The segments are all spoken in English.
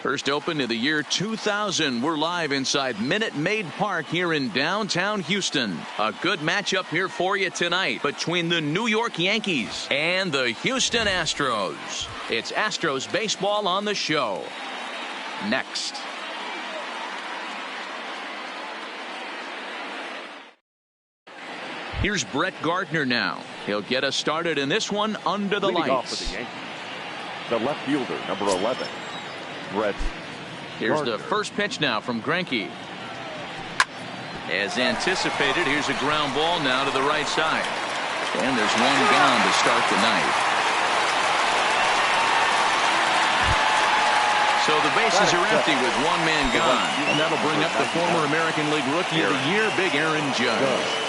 First opened in the year 2000. We're live inside Minute Maid Park here in downtown Houston. A good matchup here for you tonight between the New York Yankees and the Houston Astros. It's Astros baseball on the show. Next. Here's Brett Gardner now. He'll get us started in this one under the lights. Off for the Yankees, the left fielder, number 11. Brett Here's Gardner. the first pitch now from Greinke. As anticipated, here's a ground ball now to the right side. And there's one gone to start the night. So the bases are empty with one man gone. And that'll bring up the former American League Rookie of the Year, Big Aaron Judge.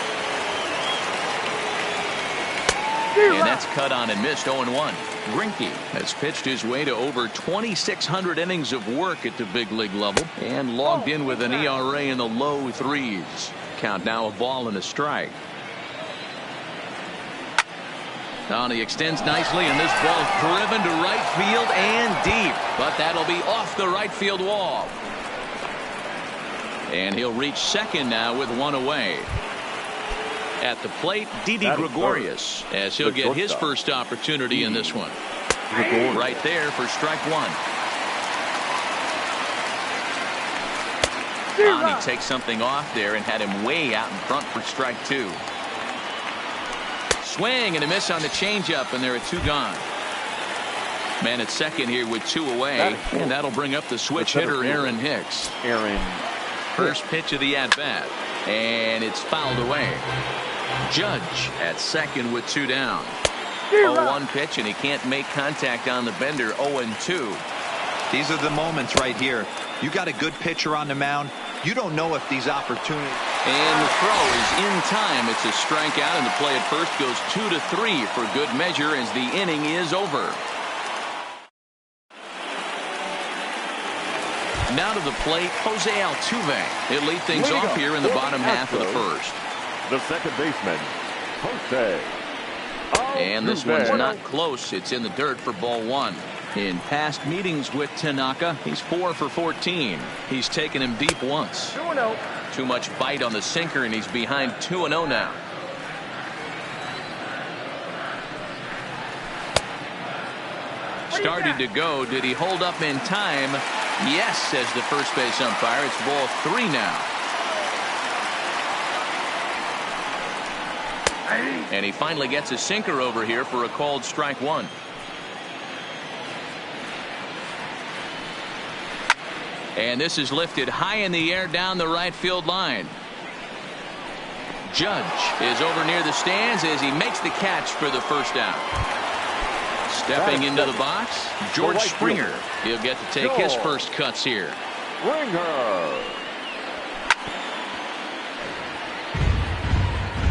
And that's cut on and missed 0-1. Greinke has pitched his way to over 2,600 innings of work at the big league level and logged in with an ERA in the low threes. Count now a ball and a strike. Now he extends nicely, and this ball's driven to right field and deep. But that'll be off the right field wall. And he'll reach second now with one away. At the plate, Didi Gregorius, as he'll get his first opportunity in this one. Right there for strike one. He takes something off there and had him way out in front for strike two. Swing and a miss on the changeup, and there are two gone. Man at second here with two away, and that'll bring up the switch hitter, Aaron Hicks. First pitch of the at-bat, and it's fouled away. Judge at second with two down. 0-1 pitch, and he can't make contact on the bender. 0-2. These are the moments right here. You got a good pitcher on the mound. You don't know if these opportunities. And the throw is in time. It's a strikeout, and the play at first goes 2-3 for good measure as the inning is over. Now to the plate, Jose Altuve. He'll lead things off here in the bottom half of the first. The second baseman, Jose Altuve. And this one's not close. It's in the dirt for ball one. In past meetings with Tanaka, he's 4 for 14. He's taken him deep once. 2-0. Too much bite on the sinker, and he's behind 2-0 now. Started to go. Did he hold up in time? Yes, says the first base umpire. It's ball three now. And he finally gets a sinker over here for a called strike one. And this is lifted high in the air down the right field line. Judge is over near the stands as he makes the catch for the first out. Stepping into the box, George Springer. He'll get to take his first cuts here. Springer.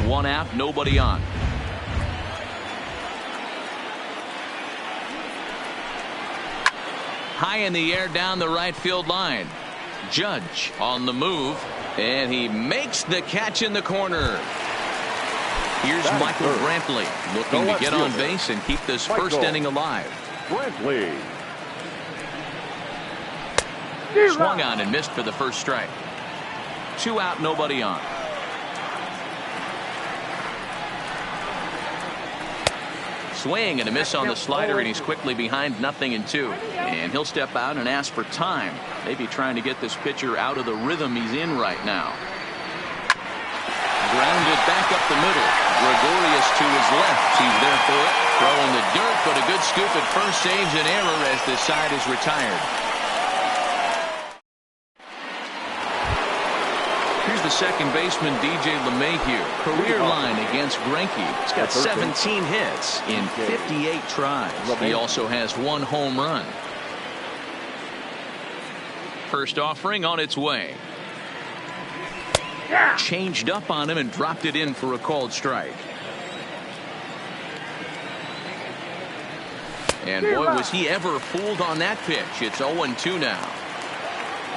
One out, nobody on. High in the air down the right field line. Judge on the move, and he makes the catch in the corner. Here's Michael Brantley looking to get on base and keep this first inning alive. Brantley. Swung on and missed for the first strike. Two out, nobody on. Swing and a miss on the slider, and he's quickly behind 0-2. And he'll step out and ask for time. Maybe trying to get this pitcher out of the rhythm he's in right now. Grounded back up the middle. Gregorius to his left. He's there for it. Throwing the dirt, but a good scoop at first saves an error as the side is retired. Here's the second baseman, DJ LeMahieu. Career line against Greinke. He's got 17 hits in 58 tries. He also has one home run. First offering on its way. Changed up on him and dropped it in for a called strike. And boy, was he ever fooled on that pitch. It's 0-2 now.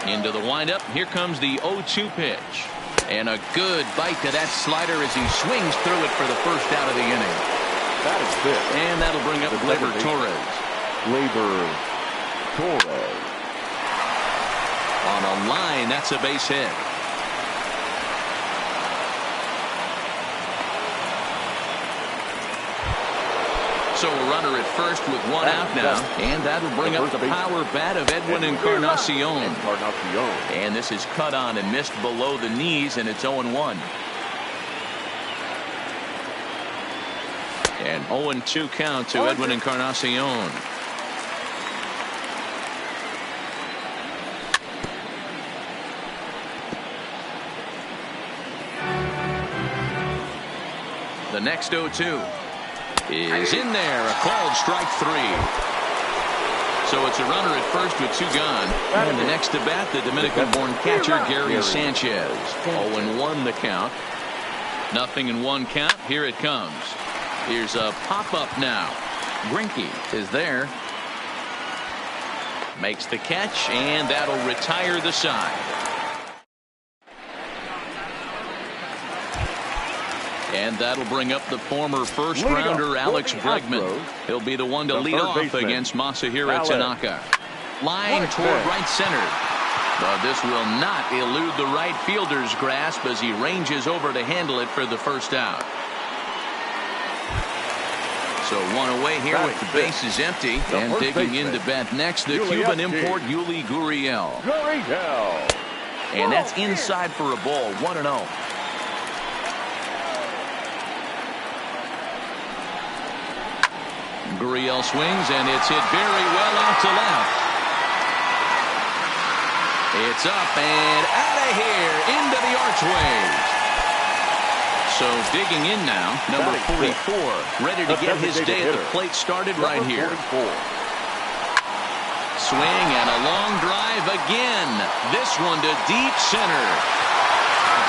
Into the windup. Here comes the 0-2 pitch. And a good bite to that slider as he swings through it for the first out of the inning. That is it. And that'll bring up Gleyber Torres. Gleyber Torres. On a line, that's a base hit. So a runner at first with one out now, and that'll bring up the power bat of Edwin Encarnacion. And this is cut on and missed below the knees, and it's 0-1. And 0-2 count to Edwin Encarnacion. The next 0-2 is in there, a called strike 3. So it's a runner at first with 2 gone. And the next to bat, the Dominican-born catcher Gary Sanchez. 0-1 the count. 0-1 count. Here it comes. Here's a pop-up now. Greinke is there. Makes the catch, and that'll retire the side. And that'll bring up the former first-rounder Alex Bregman. He'll be the one to lead off against Masahiro Tanaka. Line toward right center. But this will not elude the right fielder's grasp as he ranges over to handle it for the first out. So one away here with the bases empty. And digging in to bat next, the Cuban import Yuli Gurriel. And that's inside for a ball, 1-0. Gurriel swings, and it's hit very well out to left. It's up and out of here into the archways. So digging in now, number 44, ready to get his day at the plate started right here. Swing and a long drive again. This one to deep center.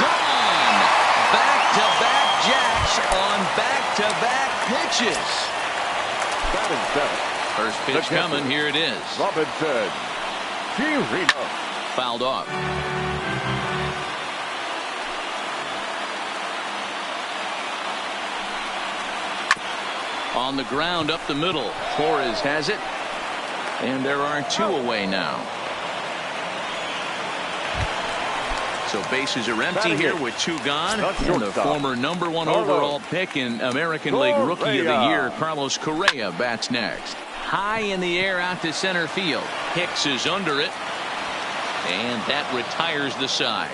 Gone. Back-to-back jacks on back-to-back pitches. First pitch coming. Here it is. Robinson. Fouled off. On the ground up the middle. Torres has it. And there are 2 away now. So bases are empty here with 2 gone. And the former #1 overall pick in American League Rookie of the Year, Carlos Correa, bats next. High in the air out to center field. Hicks is under it. And that retires the side.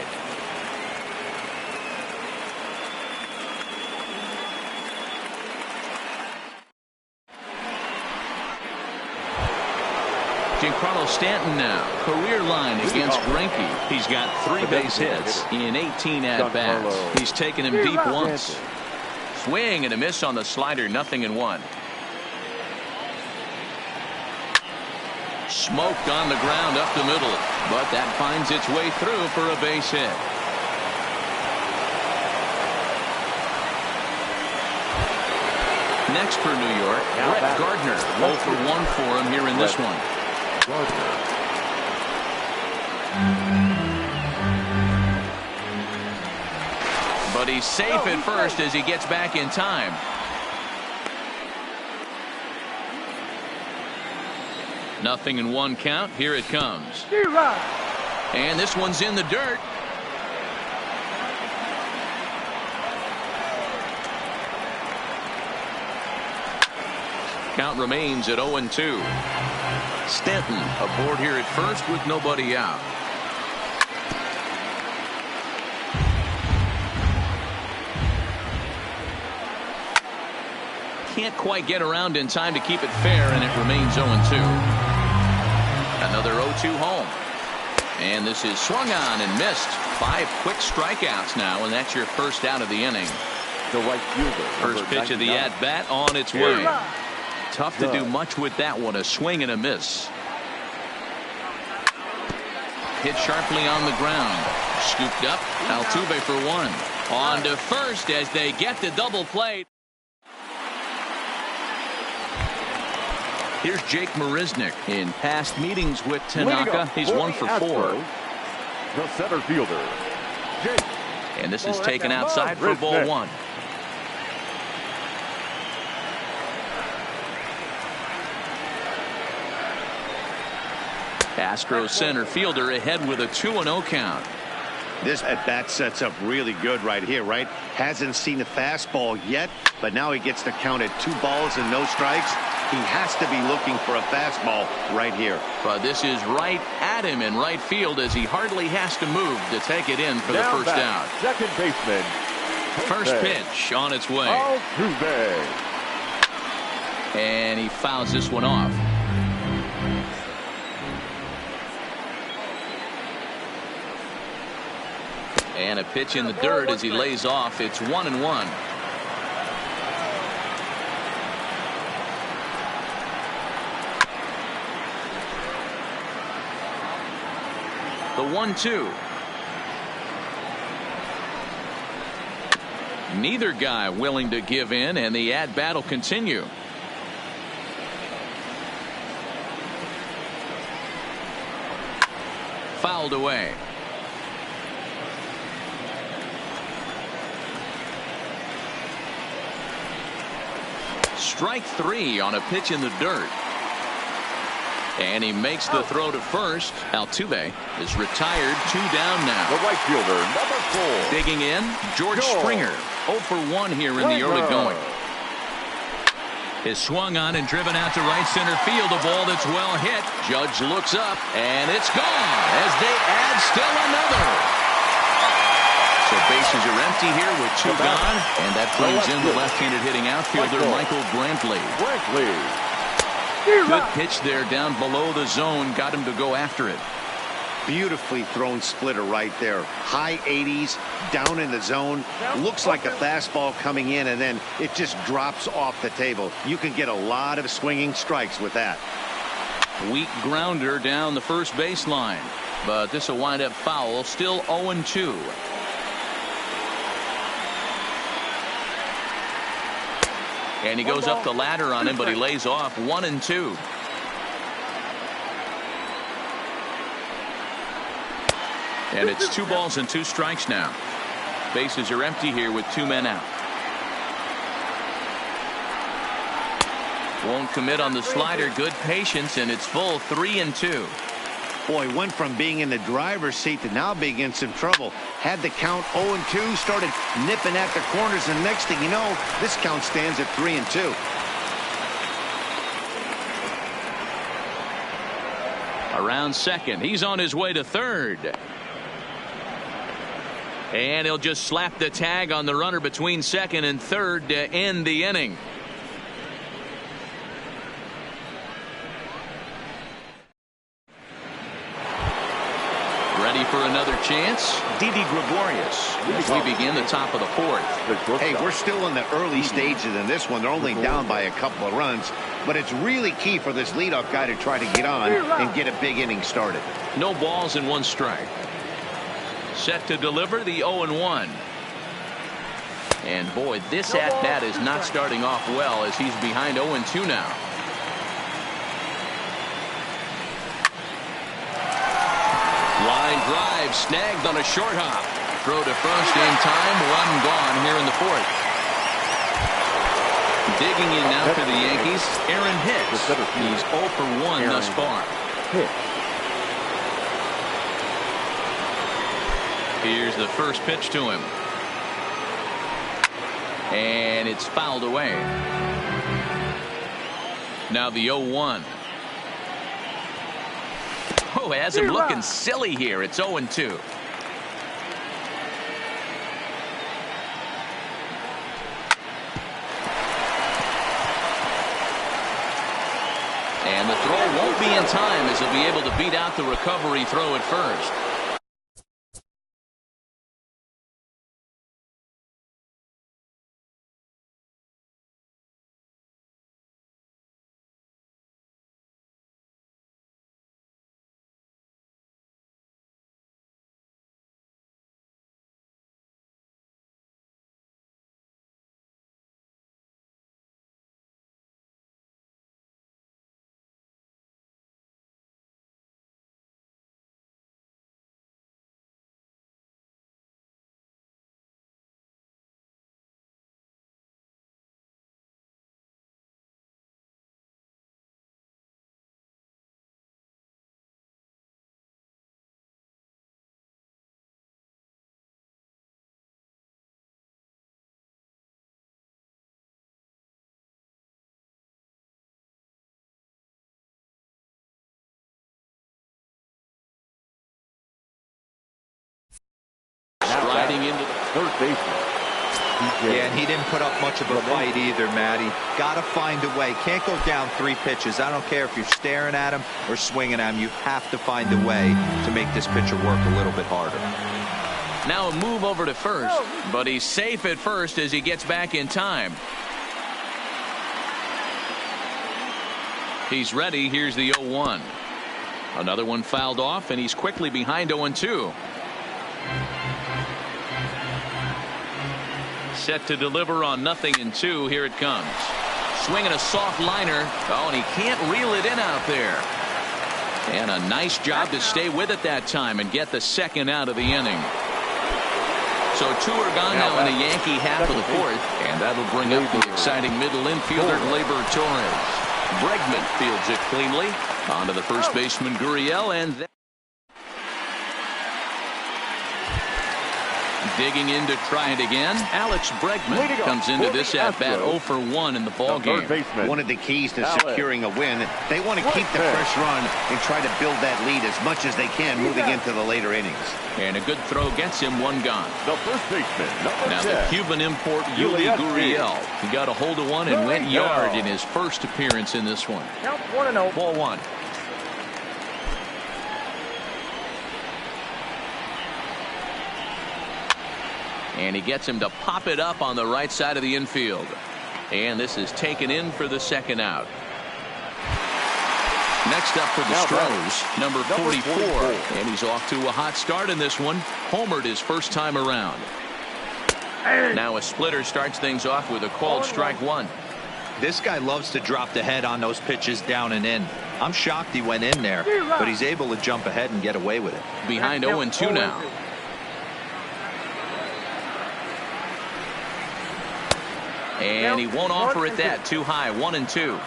Giancarlo Stanton now, career line against Greinke. He's got 3 base hits in 18 at-bats. He's taken him deep once. Swing and a miss on the slider, 0-1. Smoked on the ground up the middle, but that finds its way through for a base hit. Next for New York, Brett Gardner. 0 for 1 for him here in this one. But he's safe at first as he gets back in time. Nothing in 1 count. Here it comes. And this one's in the dirt. Count remains at 0-2. Stanton aboard here at first with nobody out. Can't quite get around in time to keep it fair, and it remains 0-2. Another 0-2 home. And this is swung on and missed. 5 quick strikeouts now, and that's your first out of the inning. The right fielder. First pitch of the at-bat on its way. Tough to do much with that one. A swing and a miss. Hit sharply on the ground. Scooped up. Altuve for 1. On to first as they get the double play. Here's Jake Marisnick. In past meetings with Tanaka, he's 1 for 4. The center fielder, Jake. And this is taken outside for ball 1. Astros center fielder ahead with a 2-0 count. This at-bat sets up really good right here, right? Hasn't seen a fastball yet, but now he gets to count at 2 balls and no strikes. He has to be looking for a fastball right here. But this is right at him in right field as he hardly has to move to take it in for the first out. Second baseman. First pitch on its way. Altuve. And he fouls this one off. And a pitch in the dirt as he lays off. It's 1-1. The 1-2. Neither guy willing to give in, and the at-bat will continue. Fouled away. Strike 3 on a pitch in the dirt. And he makes the throw to first. Altuve is retired. 2 down now. The right fielder, number 4. Digging in, George Springer. 0 for 1 here in the early going. Is swung on and driven out to right center field. A ball that's well hit. Judge looks up, and it's gone as they add still another. So bases are empty here with 2 gone, and that brings in the left-handed hitting outfielder Michael Brantley. Good pitch there down below the zone. Got him to go after it. Beautifully thrown splitter right there. High 80s, down in the zone. Looks like a fastball coming in, and then it just drops off the table. You can get a lot of swinging strikes with that. Weak grounder down the first baseline. But this will wind up foul. Still 0-2. And he goes up the ladder on him, but he lays off. 1-2. And it's 2 balls and 2 strikes now. Bases are empty here with 2 men out. Won't commit on the slider. Good patience, and it's full. 3-2. Boy, went from being in the driver's seat to now being in some trouble. Had the count 0-2, started nipping at the corners, and next thing you know, this count stands at 3-2. Around second. He's on his way to third. And he'll just slap the tag on the runner between second and third to end the inning. Ready for another chance? Didi Gregorius as we begin the top of the 4th. Hey, we're still in the early stages in this one. They're only down by a couple of runs, but it's really key for this leadoff guy to try to get on and get a big inning started. No balls and 1 strike. Set to deliver the 0-1. And boy, this at-bat is not starting off well as he's behind 0-2 now. Line drive snagged on a short hop. Throw to first in time. 1 gone here in the 4th. Digging in now for the Yankees, Aaron Hicks. He's 0 for 1 thus far. Here's the first pitch to him. And it's fouled away. Now the 0-1. Oh, has him looking silly here. It's 0-2. And the throw won't be in time as he'll be able to beat out the recovery throw at first. Riding into the third baseman. Yeah, and he didn't put up much of a fight either, Matty. Got to find a way. Can't go down 3 pitches. I don't care if you're staring at him or swinging at him. You have to find a way to make this pitcher work a little bit harder. Now a move over to first, but he's safe at first as he gets back in time. He's ready. Here's the 0-1. Another one fouled off, and he's quickly behind 0-2. Set to deliver on 0-2. Here it comes. Swinging a soft liner. Oh, and he can't reel it in out there. And a nice job to stay with it that time and get the second out of the inning. So 2 are gone now in the Yankee half of the fourth, and that'll bring up the exciting middle infielder, Gleyber Torres. Bregman fields it cleanly. On to the first baseman, Gurriel, and then digging in to try it again. Alex Bregman comes into this at-bat 0 for 1 in the ballgame. One of the keys to securing a win, they want to keep the fresh run and try to build that lead as much as they can moving into the later innings. And a good throw gets him 1 gone. The first baseman, now the Cuban import, Yuli Gurriel. He got a hold of one and went yard in his first appearance in this one. Count 1-0. Ball 1. And he gets him to pop it up on the right side of the infield. And this is taken in for the second out. Next up for the Stros, number 44. And he's off to a hot start in this one. Homered his first time around. Now a splitter starts things off with a called strike 1. This guy loves to drop the head on those pitches down and in. I'm shocked he went in there, but he's able to jump ahead and get away with it. Behind 0-2 now. And he won't offer it that too high. 1-2.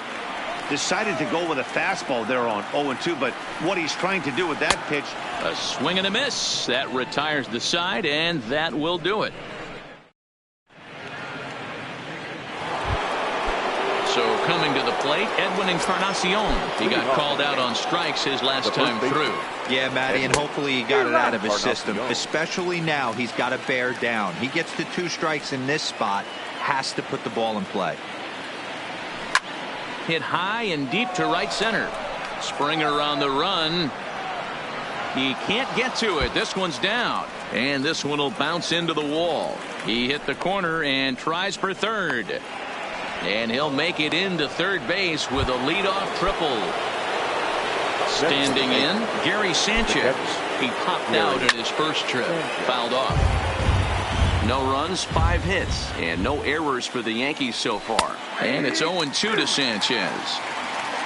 Decided to go with a fastball there on 0-2, but what he's trying to do with that pitch. A swing and a miss. That retires the side, and that will do it. So coming to the plate, Edwin Encarnacion. He got called out on strikes his last time through. Yeah, Matty, and hopefully he got it out of his system. Especially now, he's got to bear down. He gets to 2 strikes in this spot. Has to put the ball in play. Hit high and deep to right center. Springer on the run. He can't get to it. This one's down. And this one will bounce into the wall. He hit the corner and tries for third. And he'll make it into third base with a leadoff triple. Standing in, Gary Sanchez. He popped out in his first trip. Fouled off. No runs, 5 hits, and no errors for the Yankees so far. And it's 0-2 to Sanchez.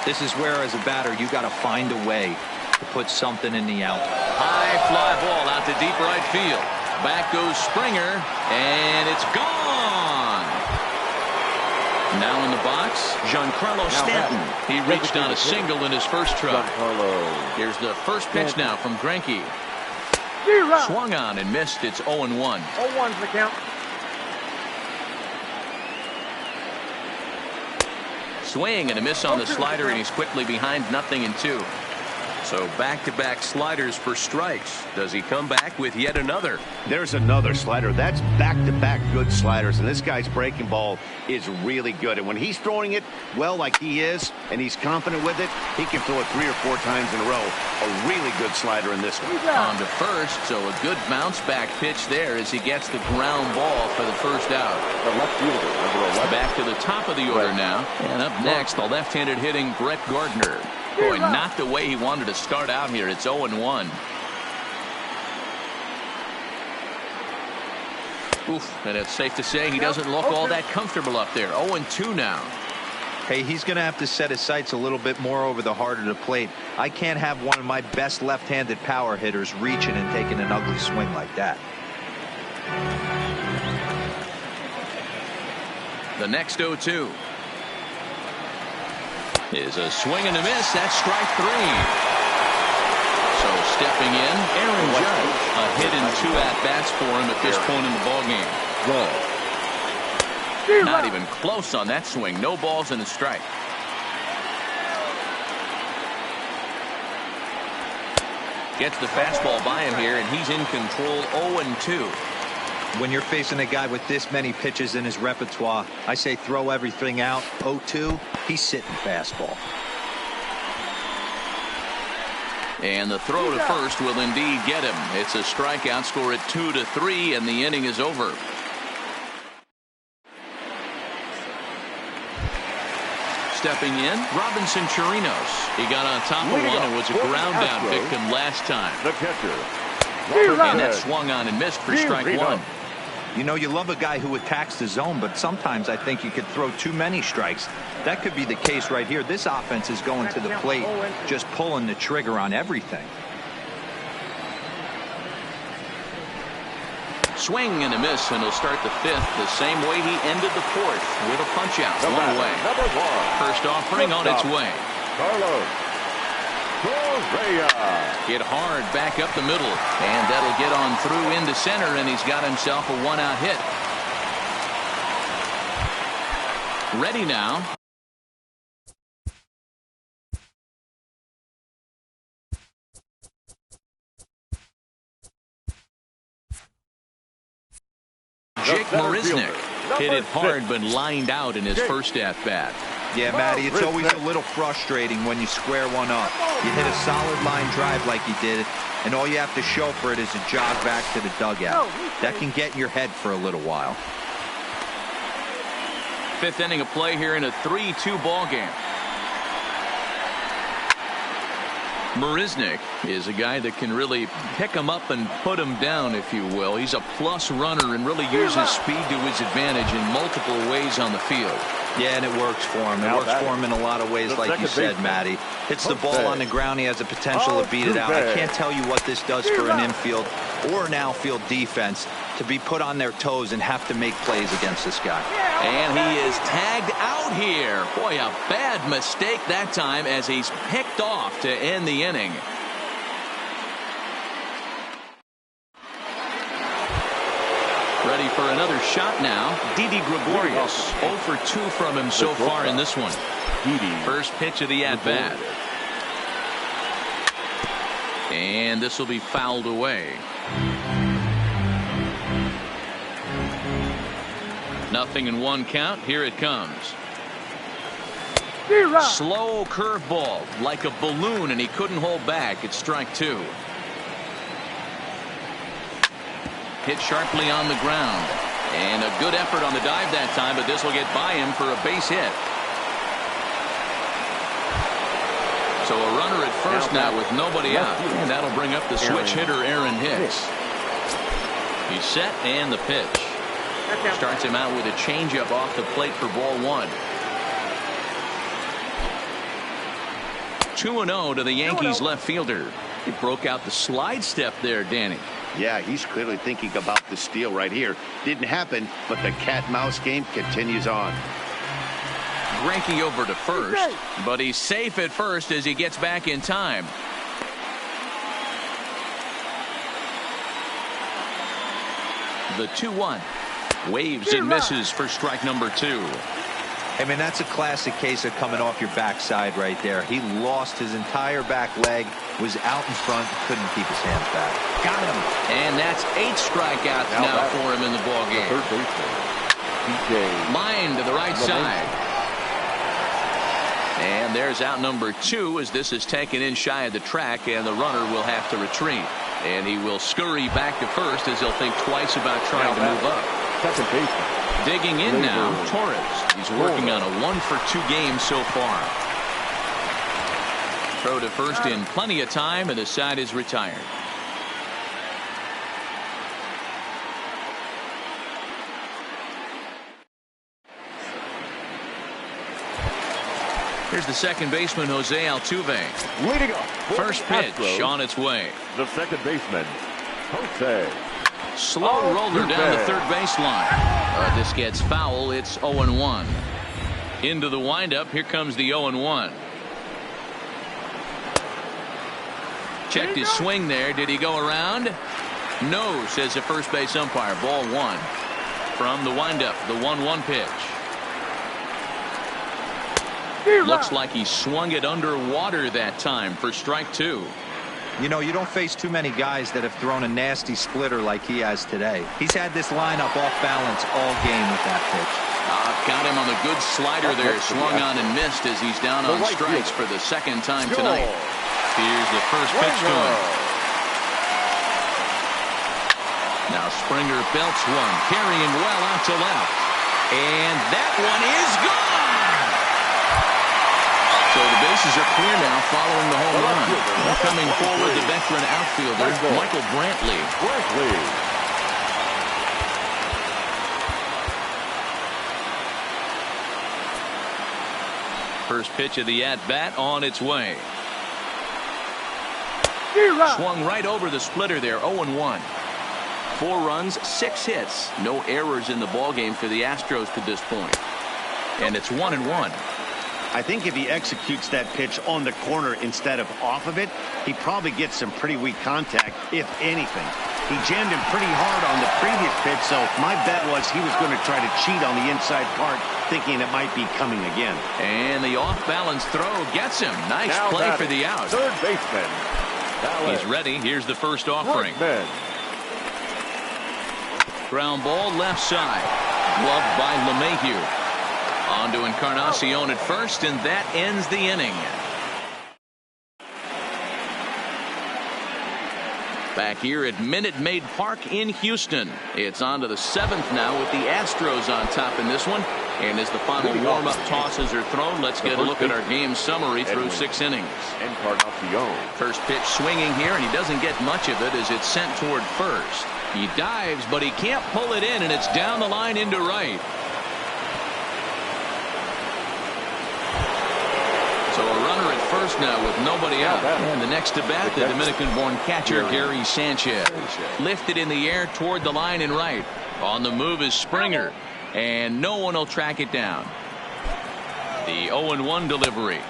This is where, as a batter, you got to find a way to put something in the out. High fly ball out to deep right field. Back goes Springer, and it's gone. Now in the box, Giancarlo Stanton. He reached on a single in his first try. Here's the first pitch now from Greinke. Swung on and missed. It's 0-1. 0-1's the count. Swing and a miss on the slider, and he's quickly behind 0-2. So back-to-back sliders for strikes. Does he come back with yet another? There's another slider. That's back-to-back good sliders, and this guy's breaking ball is really good. And when he's throwing it well like he is, and he's confident with it, he can throw it 3 or 4 times in a row. A really good slider in this one. On to first, so a good bounce-back pitch there as he gets the ground ball for the first out. The left fielder, number 11. Back to the top of the order now. And up next, the left-handed hitting Brett Gardner. Boy, not the way he wanted to start out here. It's 0-1. Oof, and it's safe to say he doesn't look all that comfortable up there. 0-2 now. Hey, he's going to have to set his sights a little bit more over the heart of the plate. I can't have one of my best left-handed power hitters reaching and taking an ugly swing like that. The next 0-2 is a swing and a miss. That's strike 3. So stepping in, Aaron Judge. A hit and 2 at-bats for him at this point in the ballgame. Not even close on that swing. No balls and a strike. Gets the fastball by him here, and he's in control. 0-2. When you're facing a guy with this many pitches in his repertoire, I say throw everything out. 0-2, he's sitting fastball. And the throw to first will indeed get him. It's a strikeout, score at 2-3, and the inning is over. Stepping in, Robinson Chirinos. He got on top of one and was a ground down victim last time. The catcher. And that swung on and missed for strike one. You know, you love a guy who attacks the zone, but sometimes I think you could throw too many strikes. That could be the case right here. This offense is going to the plate, just pulling the trigger on everything. Swing and a miss, and he'll start the fifth the same way he ended the fourth, with a punch out, one away. First offering on its way. Carlos Correa. Hit hard back up the middle, and that'll get on through into center, and he's got himself a one-out hit. Ready now. Jake Marisnick hit it hard but lined out in his first at-bat. Yeah, Matty, it's always a little frustrating when you square one up. You hit a solid line drive like you did, and all you have to show for it is a jog back to the dugout. That can get in your head for a little while. Fifth inning of play here in a 3-2 ball game. Marisnick is a guy that can really pick him up and put him down, if you will. He's a plus runner and really uses speed to his advantage in multiple ways on the field. Yeah, and it works for him. It works for him in a lot of ways, like you said, Matty. Hits the ball on the ground. He has the potential to beat it out. I can't tell you what this does for an infield or an outfield defense to be put on their toes and have to make plays against this guy. And he is tagged out here. Boy, a bad mistake that time as he's picked off to end the inning. Ready for another shot now. Didi Gregorius. 0 for 2 from him so far in this one. First pitch of the at-bat. And this will be fouled away. Nothing in one count. Here it comes. Slow curveball like a balloon, and he couldn't hold back. It's strike two. Hit sharply on the ground, and a good effort on the dive that time, but this will get by him for a base hit. So a runner at first now with nobody out, and that'll bring up the switch hitter Aaron Hicks. He's set, and the pitch starts him out with a changeup off the plate for ball one. 2-0 to the Yankees left fielder. He broke out the slide step there, Danny. Yeah, he's clearly thinking about the steal right here. Didn't happen, but the cat-mouse game continues on. Greinke over to first, but he's safe at first as he gets back in time. The 2-1. Waves and misses for strike number two. I mean, that's a classic case of coming off your backside right there. He lost his entire back leg, was out in front, couldn't keep his hands back. Got him. And that's 8 strikeouts now for him in the ball game. Line to the right side. And there's out number 2 as this is taken in shy of the track, and the runner will have to retreat. And he will scurry back to first as he'll think twice about trying to move up. Second baseman. Digging in now, Torres. He's working on a 1 for 2 game so far. Throw to first in plenty of time, and the side is retired. Here's the second baseman, Jose Altuve. Leading up. First pitch on its way. The second baseman, Jose. Slow roller down the third baseline. This gets foul. It's 0-1. Into the windup. Here comes the 0-1. Checked his swing there. Did he go around? No, says the first base umpire. Ball 1. From the windup, the 1-1 pitch. Looks like he swung it underwater that time for strike 2. You know, you don't face too many guys that have thrown a nasty splitter like he has today. He's had this lineup off balance all game with that pitch. Got him on the good slider there. Swung on and missed as he's down on strikes for the second time tonight. Here's the first pitch to him. Now Springer belts one, carrying well out to left. And that one is gone! So the bases are clear now following the home run. Coming forward, the veteran outfielder, Michael Brantley. First pitch of the at-bat on its way. Swung right over the splitter there, 0-1. 4 runs, 6 hits. No errors in the ballgame for the Astros to this point. And it's 1-1. I think if he executes that pitch on the corner instead of off of it, he probably gets some pretty weak contact, if anything. He jammed him pretty hard on the previous pitch, so my bet was he was going to try to cheat on the inside part, thinking it might be coming again. And the off-balance throw gets him. Nice now play for the out. Third baseman. He's ready. Here's the first offering. Ground ball left side. Gloved by LeMahieu. On to Encarnacion at first, and that ends the inning. Back here at Minute Maid Park in Houston. It's on to the 7th now with the Astros on top in this one. And as the final warm-up tosses are thrown, let's get a look at our game summary through 6 innings. Encarnacion. First pitch swinging here, and he doesn't get much of it as it's sent toward first. He dives, but he can't pull it in, and it's down the line into right. So a runner at first now with nobody out. And the next to bat, the Dominican-born catcher, Gary Sanchez. Lifted in the air toward the line and right. On the move is Springer. And no one will track it down. The 0-1 delivery.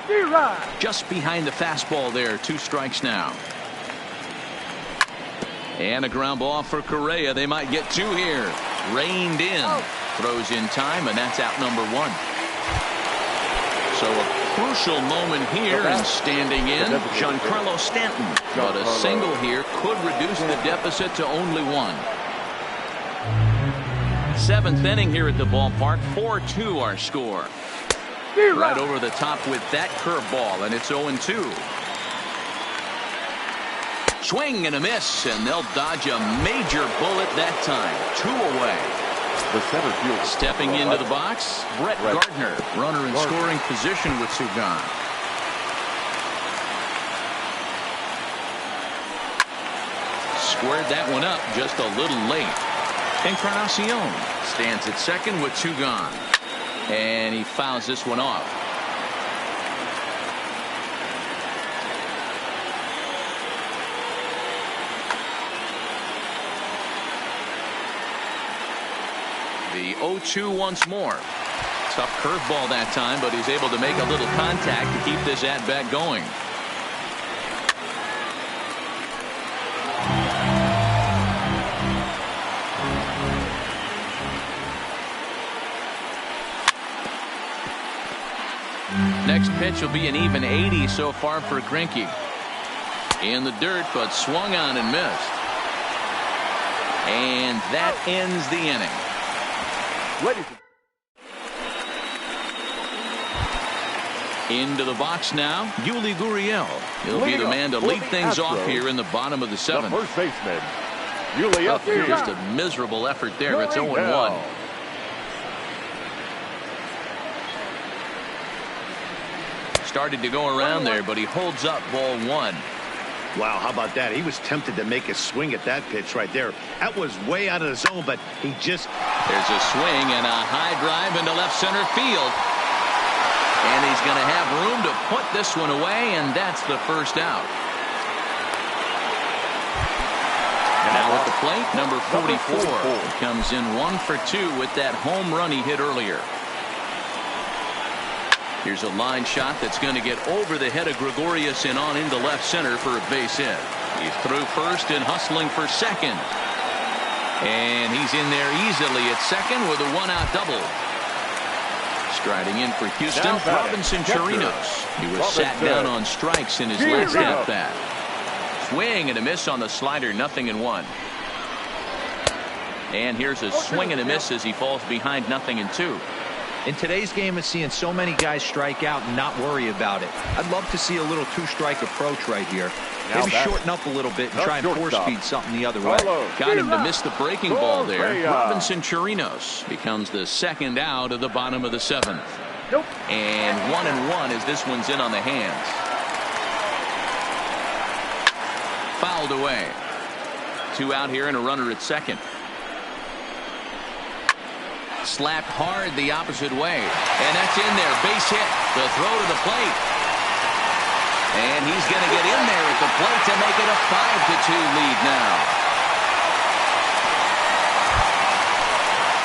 Just behind the fastball there. 2 strikes now. And a ground ball for Correa. They might get 2 here. Reined in. Throws in time, and that's out number 1. So a crucial moment here, and standing in, Giancarlo Stanton. But a single here could reduce the deficit to only 1. 7th inning here at the ballpark. 4-2 our score. Right over the top with that curveball, and it's 0-2. Swing and a miss, and they'll dodge a major bullet that time. 2 away. The center field. Stepping into the box, Brett Gardner. Runner in scoring position with 2 gone. Squared that one up just a little late. Encarnacion stands at second with 2 gone. And he fouls this one off. The 0-2 once more. Tough curveball that time, but he's able to make a little contact to keep this at-bat going. Next pitch will be an even 80 so far for Greinke. In the dirt, but swung on and missed. And that ends the inning. Into the box now, Yuli Gurriel. He'll be the man to lead things off here in the bottom of the 7th. The first baseman, Yuli. Just a miserable effort there. It's 0-1. Started to go around there, but he holds up ball 1. Wow, how about that? He was tempted to make a swing at that pitch right there. That was way out of the zone, but he just... There's a swing and a high drive into left center field. And he's going to have room to put this one away, and that's the first out. Now at the plate, number 44. Comes in 1 for 2 with that home run he hit earlier. Here's a line shot that's going to get over the head of Gregorius and on into left center for a base hit. He's through first and hustling for second. And he's in there easily at second with a 1-out double. Striding in for Houston, Robinson Chirinos. He was sat down on strikes in his last at bat. swing and a miss on the slider, 0-1. And here's a swing and a miss as he falls behind 0-2. In today's game of seeing so many guys strike out and not worry about it, I'd love to see a little two-strike approach right here. Maybe shorten up a little bit and try and force-feed something the other way. Got him to miss the breaking ball there. Robinson Chirinos becomes the second out of the bottom of the 7th. Nope. And 1-1 as this one's in on the hands. Fouled away. 2 out here and a runner at second. Slapped hard the opposite way. And that's in there. Base hit. The throw to the plate. And he's going to get in there at the plate to make it a 5-2 lead now.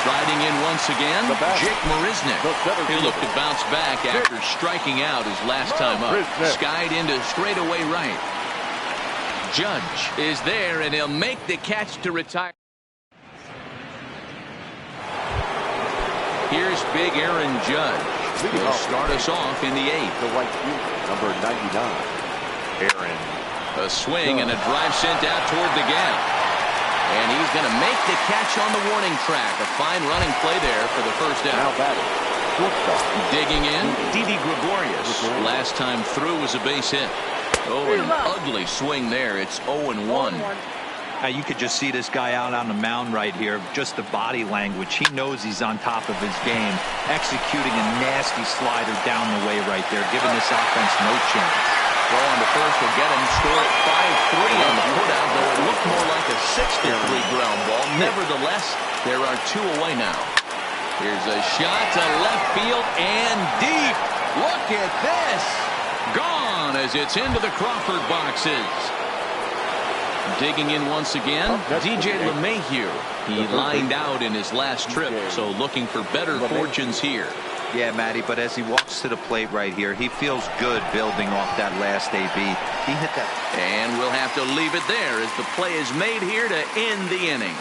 Riding in once again, Jake Marisnick. He'll look to bounce back after striking out his last time up. Skied into straightaway right. Judge is there, and he'll make the catch to retire. Here's big Aaron Judge. He'll start us off in the 8th. The right fielder, number 99. Aaron. A swing and a drive sent out toward the gap. And he's going to make the catch on the warning track. A fine running play there for the first out. Now batting. Digging in, Didi Gregorius. Last time through was a base hit. Oh, an ugly swing there. It's 0-1. You could just see this guy out on the mound right here. Just the body language. He knows he's on top of his game. Executing a nasty slider down the way right there. Giving this offense no chance. Throw on the first will get him. Score at 5-3 on the putout, though it looked more like a 6-3 ground ball. Nevertheless, there are 2 away now. Here's a shot to left field and deep. Look at this. Gone as it's into the Crawford boxes. Digging in once again, DJ LeMahieu. He lined out in his last trip, so looking for better fortunes here. Yeah, Matty, but as he walks to the plate right here, he feels good building off that last AB. He hit that. And we'll have to leave it there as the play is made here to end the inning.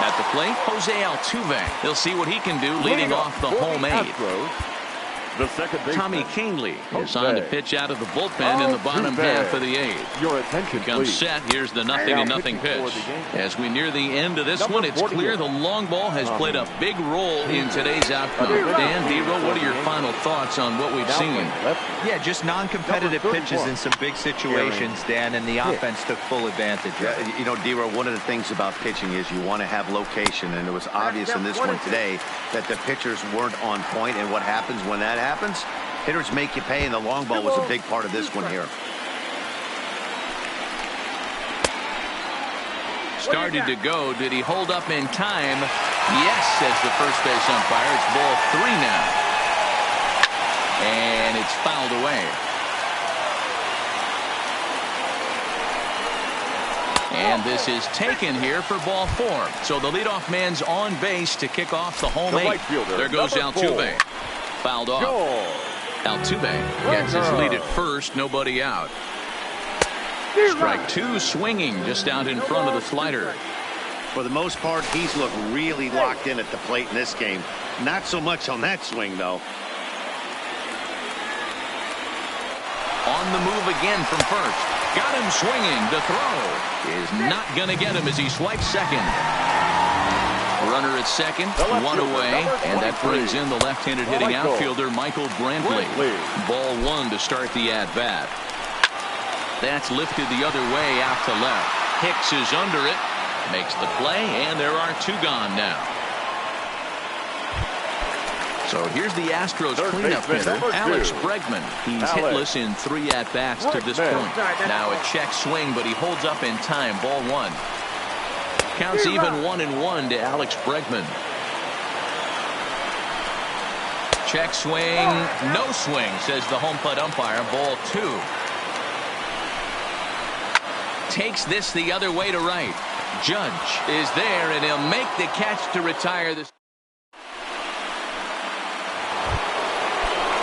At the plate, Jose Altuve. He'll see what he can do leading off the home 8. The second baseman, Tommy Kahnle is on to pitch out of the bullpen in the bottom half of the 8th. Your attention, Comes please. set. Here's the 0-0 pitch. As we near the end of this one, it's clear the long ball has played a big role in today's outcome. Dan, D-Roll, what are your final thoughts on what we've seen? Yeah, just non-competitive pitches in some big situations, Dan, and the offense took full advantage. Yeah, you know, D-Roll, one of the things about pitching is you want to have location, and it was obvious in this one today that the pitchers weren't on point, and what happens when that happens? Hitters make you pay, and the long ball was a big part of this one here. Started to go. Did he hold up in time? Yes, says the first base umpire. It's ball 3 now. And it's fouled away. And this is taken here for ball 4. So the leadoff man's on base to kick off the home 8. There goes Altuve. Fouled off. Altuve gets his lead at first, nobody out. Strike 2 swinging just out in front of the slider. For the most part, he's looked really locked in at the plate in this game. Not so much on that swing, though. On the move again from first. Got him swinging. The throw is not going to get him as he swipes second. Runner at second, 1 away, and that brings in the left-handed hitting outfielder Michael Brantley. Ball 1 to start the at-bat. That's lifted the other way out to left. Hicks is under it, makes the play, and there are 2 gone now. So here's the Astros cleanup hitter, Alex Bregman. He's hitless in 3 at-bats to this point. Now a check swing, but he holds up in time. Ball 1. Counts even 1-1 to Alex Bregman. Check swing, no swing, says the home plate umpire. Ball 2. Takes this the other way to right. Judge is there, and he'll make the catch to retire this.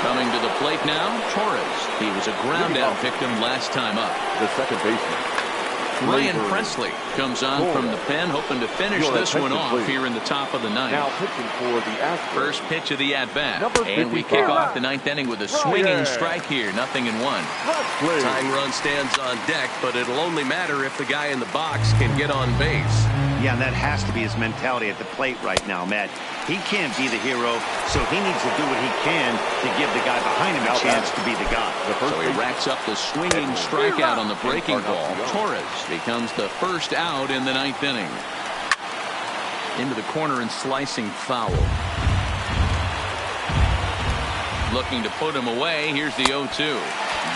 Coming to the plate now, Torres. He was a ground out victim last time up. The second baseman, Ryan Presley comes on from the pen, hoping to finish this one off here in the top of the ninth. Now pitching for the Astros. First pitch of the at-bat. And we 55. kick off the ninth inning with a swinging strike here. 0-1. Tying run stands on deck, but it'll only matter if the guy in the box can get on base. Yeah, that has to be his mentality at the plate right now, Matt. He can't be the hero, so he needs to do what he can to give the guy behind him a chance to be the guy. So he racks up the swinging strikeout on the breaking ball. Torres becomes the first out in the ninth inning. Into the corner and slicing foul. Looking to put him away. Here's the 0-2.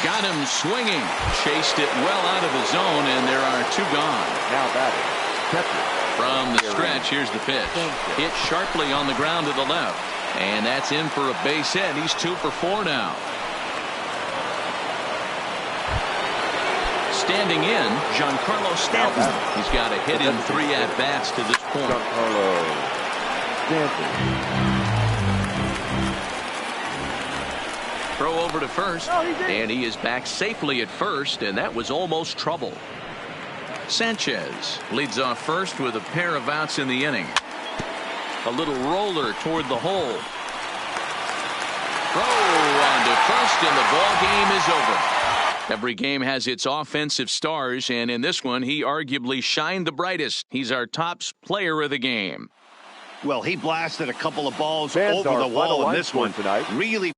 Got him swinging. Chased it well out of the zone, and there are two gone. Now batting. Catcher. From the stretch, here's the pitch. Hit sharply on the ground to the left. And that's in for a base hit. He's 2 for 4 now. Standing in, Giancarlo Stanton. He's got a hit in 3 at-bats to this point. Giancarlo Stanton. Throw over to first. And he is back safely at first, and that was almost trouble. Sanchez leads off first with a pair of outs in the inning. A little roller toward the hole. Throw on to first, and the ball game is over. Every game has its offensive stars, and in this one, he arguably shined the brightest. He's our top player of the game. Well, he blasted a couple of balls Fans over are the wall in finalized this for one tonight. Really